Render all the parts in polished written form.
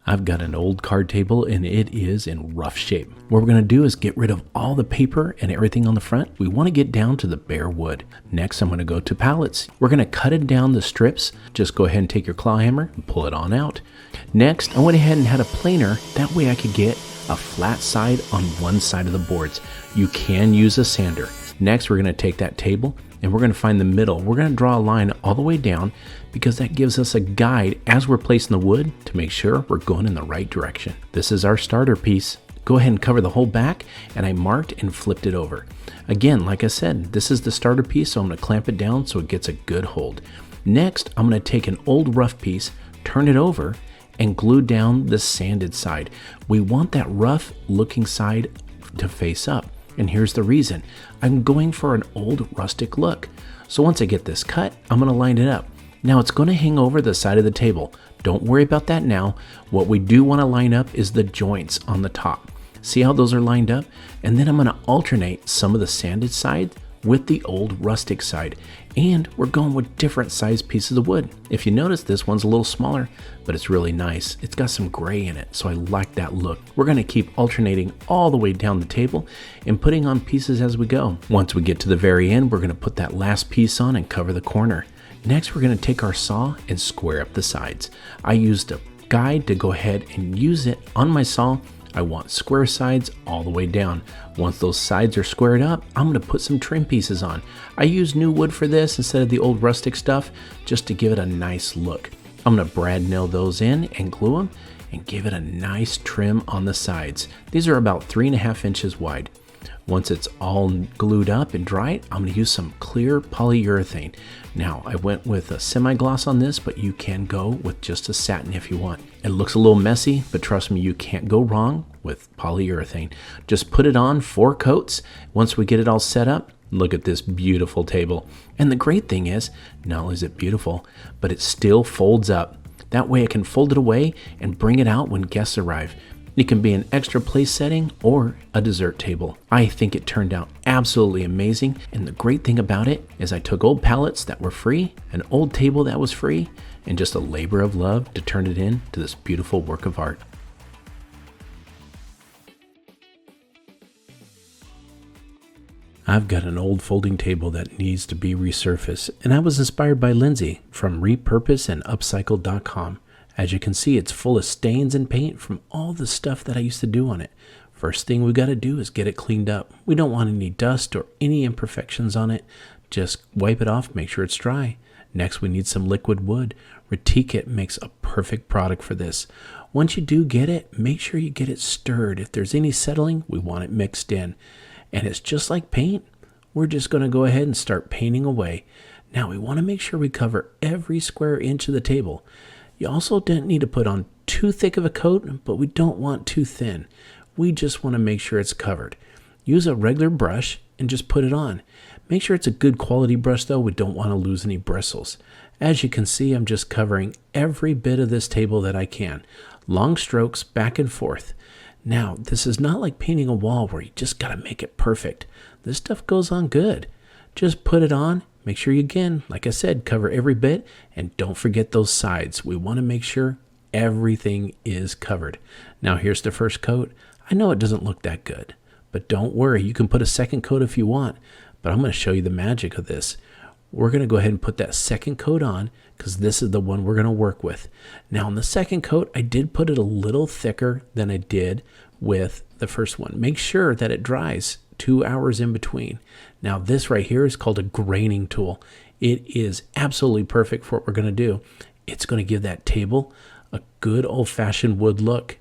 I've got an old card table and it is in rough shape. What we're going to do is get rid of all the paper and everything on the front. We want to get down to the bare wood. Next, I'm going to go to pallets. We're going to cut it down the strips. Just go ahead and take your claw hammer and pull it on out. Next, I went ahead and had a planer. That way I could get a flat side on one side of the boards. You can use a sander. Next, we're going to take that table and we're going to find the middle. We're going to draw a line all the way down because that gives us a guide as we're placing the wood to make sure we're going in the right direction. This is our starter piece. Go ahead and cover the whole back, and I marked and flipped it over. Again, like I said, this is the starter piece, so I'm going to clamp it down so it gets a good hold. Next, I'm going to take an old rough piece, turn it over, and glue down the sanded side. We want that rough looking side to face up. And here's the reason. I'm going for an old rustic look. So once I get this cut, I'm going to line it up. Now it's going to hang over the side of the table. Don't worry about that now. What we do want to line up is the joints on the top. See how those are lined up? And then I'm going to alternate some of the sanded side with the old rustic side. And we're going with different size pieces of wood. If you notice, this one's a little smaller, but it's really nice. It's got some gray in it, so I like that look. We're going to keep alternating all the way down the table and putting on pieces as we go. Once we get to the very end, we're going to put that last piece on and cover the corner. Next, we're going to take our saw and square up the sides. I used a guide to go ahead and use it on my saw. I want square sides all the way down. Once those sides are squared up, I'm going to put some trim pieces on. I use new wood for this instead of the old rustic stuff just to give it a nice look. I'm going to brad nail those in and glue them and give it a nice trim on the sides. These are about 3.5 inches wide. Once it's all glued up and dried, I'm going to use some clear polyurethane. Now, I went with a semi-gloss on this, but you can go with just a satin if you want. It looks a little messy, but trust me, you can't go wrong with polyurethane. Just put it on 4 coats. Once we get it all set up, look at this beautiful table. And the great thing is, not only is it beautiful, but it still folds up. That way I can fold it away and bring it out when guests arrive. It can be an extra place setting or a dessert table. I think it turned out absolutely amazing. And the great thing about it is I took old pallets that were free, an old table that was free, and just a labor of love to turn it into this beautiful work of art. I've got an old folding table that needs to be resurfaced, and I was inspired by Lindsay from repurposeandupcycle.com. As you can see, it's full of stains and paint from all the stuff that I used to do on it. First thing we got to do is get it cleaned up. We don't want any dust or any imperfections on it. Just wipe it off, make sure it's dry. Next, we need some liquid wood. Retique makes a perfect product for this. Once you do get it, make sure you get it stirred. If there's any settling, we want it mixed in. And it's just like paint. We're just going to go ahead and start painting away. Now, we want to make sure we cover every square inch of the table. You also don't need to put on too thick of a coat, but we don't want too thin. We just want to make sure it's covered. Use a regular brush and just put it on. Make sure it's a good quality brush though. We don't want to lose any bristles. As you can see, I'm just covering every bit of this table that I can. Long strokes back and forth. Now, this is not like painting a wall where you just got to make it perfect. This stuff goes on good. Just put it on. Make sure you, again, like I said, cover every bit, and don't forget those sides. We want to make sure everything is covered. Now here's the first coat. I know it doesn't look that good, but don't worry. You can put a second coat if you want, but I'm going to show you the magic of this. We're going to go ahead and put that second coat on because this is the one we're going to work with. Now on the second coat, I did put it a little thicker than I did with the first one. Make sure that it dries 2 hours in between. Now this right here is called a graining tool. It is absolutely perfect for what we're going to do. It's going to give that table a good old-fashioned wood look.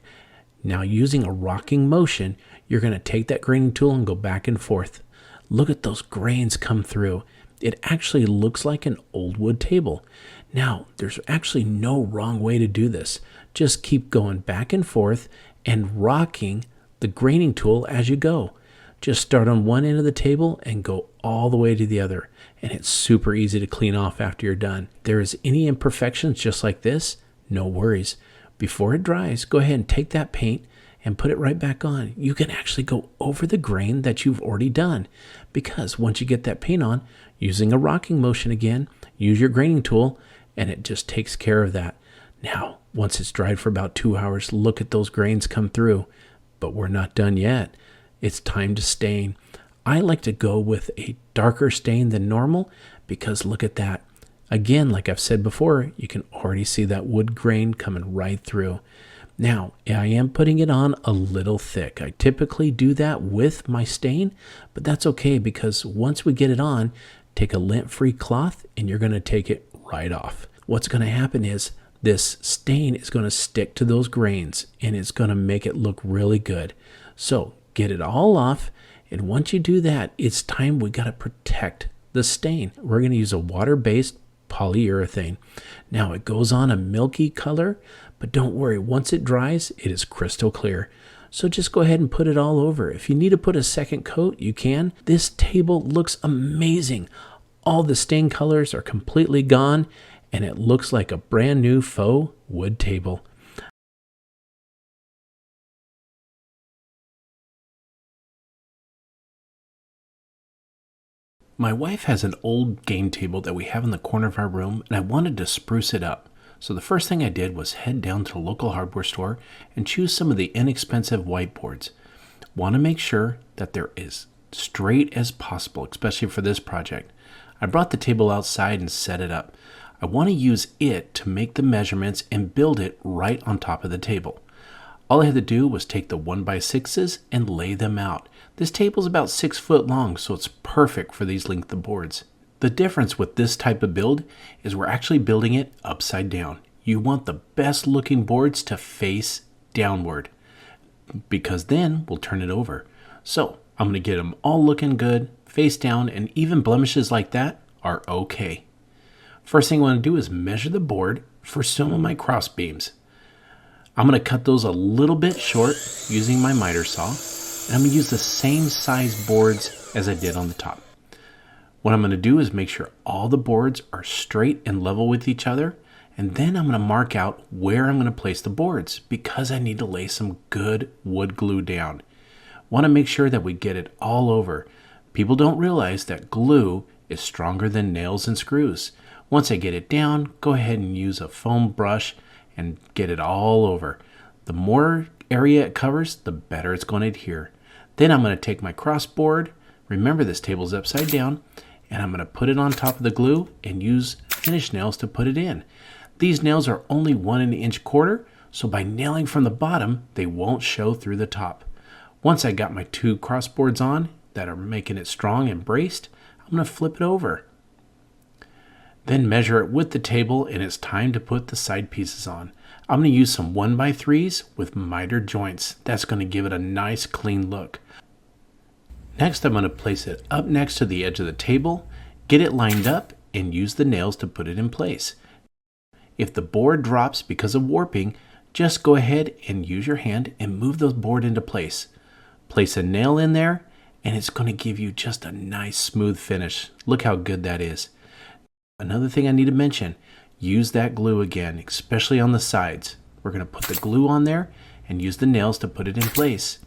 Now using a rocking motion, you're going to take that graining tool and go back and forth. Look at those grains come through. It actually looks like an old wood table. Now there's actually no wrong way to do this. Just keep going back and forth and rocking the graining tool as you go. Just start on one end of the table and go all the way to the other. And it's super easy to clean off after you're done. If there is any imperfections just like this, no worries. Before it dries, go ahead and take that paint and put it right back on. You can actually go over the grain that you've already done. Because once you get that paint on, using a rocking motion again, use your graining tool, and it just takes care of that. Now, Once it's dried for about 2 hours, look at those grains come through. But we're not done yet. It's time to stain. I like to go with a darker stain than normal because look at that. Again, like I've said before, you can already see that wood grain coming right through. Now, I am putting it on a little thick. I typically do that with my stain, but that's okay because once we get it on, take a lint-free cloth and you're going to take it right off. What's going to happen is this stain is going to stick to those grains and it's going to make it look really good. So get it all off, and once you do that, it's time we got to protect the stain. We're going to use a water-based polyurethane. Now it goes on a milky color, but don't worry, once it dries, it is crystal clear. So just go ahead and put it all over. If you need to put a second coat, you can. This table looks amazing. All the stain colors are completely gone, and it looks like a brand new faux wood table. My wife has an old game table that we have in the corner of our room, and I wanted to spruce it up. So the first thing I did was head down to the local hardware store and choose some of the inexpensive whiteboards. Want to make sure that they're as straight as possible, especially for this project. I brought the table outside and set it up. I want to use it to make the measurements and build it right on top of the table. All I had to do was take the 1x6s and lay them out. This table is about 6 foot long, so it's perfect for these length of boards. The difference with this type of build is we're actually building it upside down. You want the best looking boards to face downward because then we'll turn it over. So I'm going to get them all looking good, face down, and even blemishes like that are okay. First thing I want to do is measure the board for some of my cross beams. I'm going to cut those a little bit short using my miter saw, and I'm going to use the same size boards as I did on the top. What I'm going to do is make sure all the boards are straight and level with each other, and then I'm going to mark out where I'm going to place the boards because I need to lay some good wood glue down. Want to make sure that we get it all over. People don't realize that glue is stronger than nails and screws. Once I get it down, go ahead and use a foam brush and get it all over. The more area it covers, the better it's going to adhere. Then I'm going to take my cross board, remember this table's upside down, and I'm going to put it on top of the glue and use finish nails to put it in. These nails are only 1 1/4 inch, so by nailing from the bottom, they won't show through the top. Once I got my 2 cross boards on that are making it strong and braced, I'm going to flip it over. Then measure it with the table, and it's time to put the side pieces on. I'm going to use some 1x3s with mitered joints. That's going to give it a nice clean look. Next, I'm going to place it up next to the edge of the table, get it lined up, and use the nails to put it in place. If the board drops because of warping, just go ahead and use your hand and move the board into place. Place a nail in there, and it's going to give you just a nice smooth finish. Look how good that is. Another thing I need to mention, use that glue again, especially on the sides. We're going to put the glue on there and use the nails to put it in place.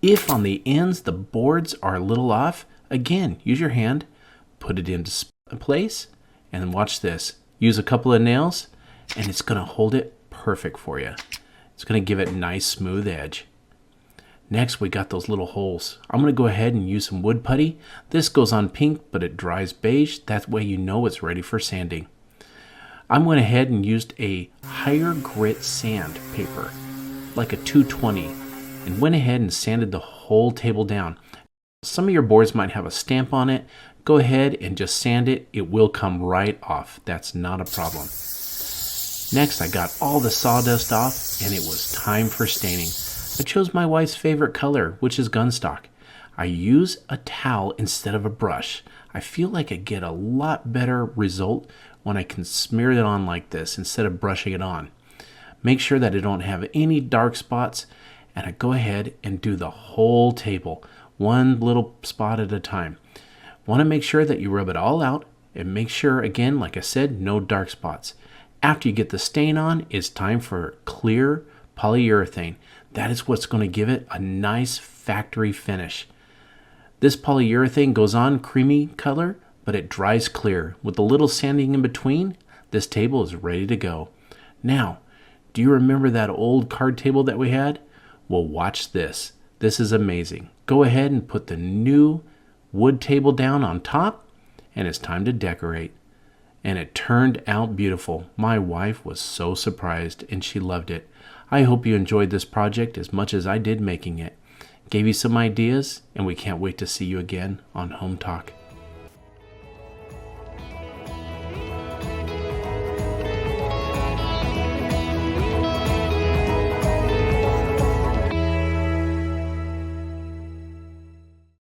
If on the ends the boards are a little off, again, use your hand, put it into place, and then watch this. Use a couple of nails, and it's going to hold it perfect for you. It's going to give it a nice smooth edge. Next, we got those little holes. I'm going to go ahead and use some wood putty. This goes on pink, but it dries beige. That way you know it's ready for sanding. I went ahead and used a higher grit sand paper, like a 220, and went ahead and sanded the whole table down. Some of your boards might have a stamp on it. Go ahead and just sand it. It will come right off. That's not a problem. Next, I got all the sawdust off, and it was time for staining. I chose my wife's favorite color, which is gunstock. I use a towel instead of a brush. I feel like I get a lot better result when I can smear it on like this instead of brushing it on. Make sure that I don't have any dark spots, and I go ahead and do the whole table, one little spot at a time. Want to make sure that you rub it all out, and make sure, again, like I said, no dark spots. After you get the stain on, it's time for clear polyurethane. That is what's going to give it a nice factory finish. This polyurethane goes on creamy color, but it dries clear. With a little sanding in between, this table is ready to go. Now, Do you remember that old card table that we had? Well, watch this. This is amazing. Go ahead and put the new wood table down on top, and it's time to decorate. And it turned out beautiful. My wife was so surprised, and she loved it. I hope you enjoyed this project as much as I did making it. Gave you some ideas, and we can't wait to see you again on Home Talk.